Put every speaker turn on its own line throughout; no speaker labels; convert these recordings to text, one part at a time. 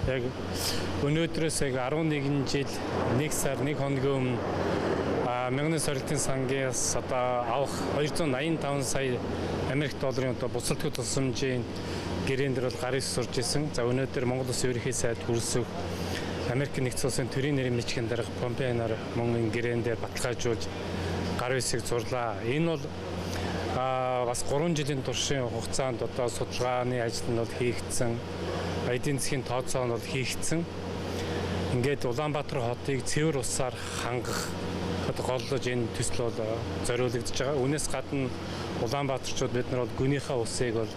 Яг өнөөдрөөс яг 11 жил 1 сар 1 хоногийн өмнө мянган сорилтын сангаас одоо авах 285 сая Америк долларын одоо буцалтгүй тусламжийн гэрээнд бол гарын сурж исэн. За өнөөдөр Монгол Улсын ерөнхий сайд хүрэлцэх Америк нэгдсэн улсын төрийн нэрийн бичгийн дарга Помпеоноор мөн энэ гэрээнд баталгаажуулж гар үсийг зурлаа. Энэ бол бас 3 жилийн туршийн хугацаанд одоо судалгааны ажил нь бол хийгдсэн. Эдийн засгийн тооцоо нь бол хийгдсэн. Ингээд Улаанбаатар хотыг цэвэр усаар хангах голлож энэ төсөл бол зориулагдж байгаа. Үүнээс гадна Улаанбаатарчууд бид нар бол гүнийхээ усыг бол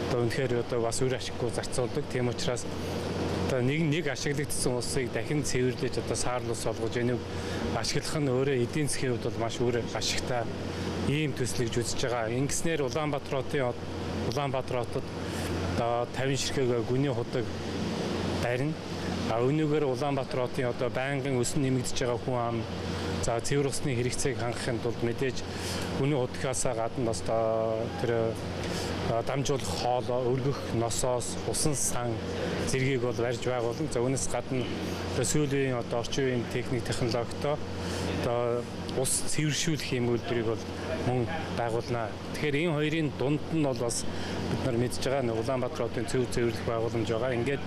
одоо үнэхээр одоо бас үр ашиггүй зарцуулдаг. Тийм учраас одоо нэг ашиглагдсан усыг дахин цэвэрлэж одоо саарл ус болгож энийг ашиглах нь өөрөө эдийн засгийн хувьд бол маш үр ашигтай ийм төслийг үзэж байгаа. Ингэснээр Улаанбаатар хотод одоо 50 ширхэг гүний худаг барина. Өнөөдөр Улаанбаатар хотын одоо байнгын өсөн нэмэгдэж байгаа хүн ам за цэвэр усны хэрэгцээг хангахын тулд мэдээж гүний худагаас гадна бас тэр дамжуулах хоол, өргөх носоос усан сан зэргийг бол барьж байгуулна. За үүнээс гадна сүүлийн одоо орчин үеийн техник технологитой одоо ус цэвэршүүлэх юм үйлдвэрийг бол мөн байгуулнаа. Тэгэхээр энэ хоёрын дунд нь бол бас бид нар мэдж байгаа Улаанбаатар хотын цэвэрлэх байгууламж байгаа. Ингээд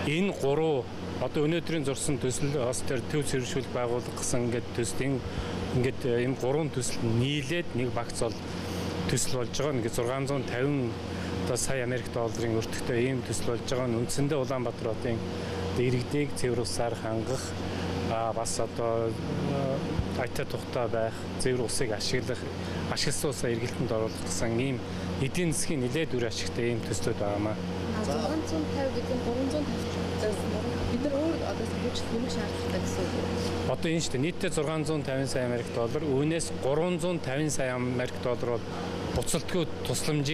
энэ гурав одоо өнөөдрийн зурсан төсөл бас тэр төв цэвэршүүлэх байгууллага гэсэн ингээд энэ гурван төсөл нийлээд нэг багц бол төсөл болж байгаа. Ингээд 650 сая Америк долларын өртөгтэй ийм төсөл болж байгаа. Үндсэндээ Улаанбаатар хотын иргэдийг цэвэр усаар хангах бас одоо айтаа тухтай байх, цэвэр усыг ашигласан усаа эргэлтэнд оруулах гэсэн ийм эдийн засгийн нэлээд үр ашигтай ийм төслүүд байгаамаа.
650 гэдэг нь 350 бид нар өөр одоо хөгжил нэмэх шаардлагатай гэсэн үг.
Одоо энэ шүү дээ нийтдээ 650 сая Америк доллар, үүнээс 350 сая Америк доллар бол буцалтгүй тусламж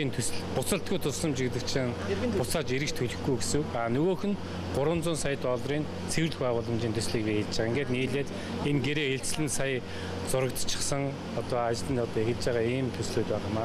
гэдэг чинь буцааж эргэж төлөхгүй гэсэн үг. Нөгөөх нь 300 сая долларын цэвэрлэх байгууламжийн төслийг биелж байгаа. Ингээд нийлээд энэ гэрээ элцлэн сая зурагдчихсан одоо ажил нь одоо хийж байгаа ийм төслүүд байгаамаа.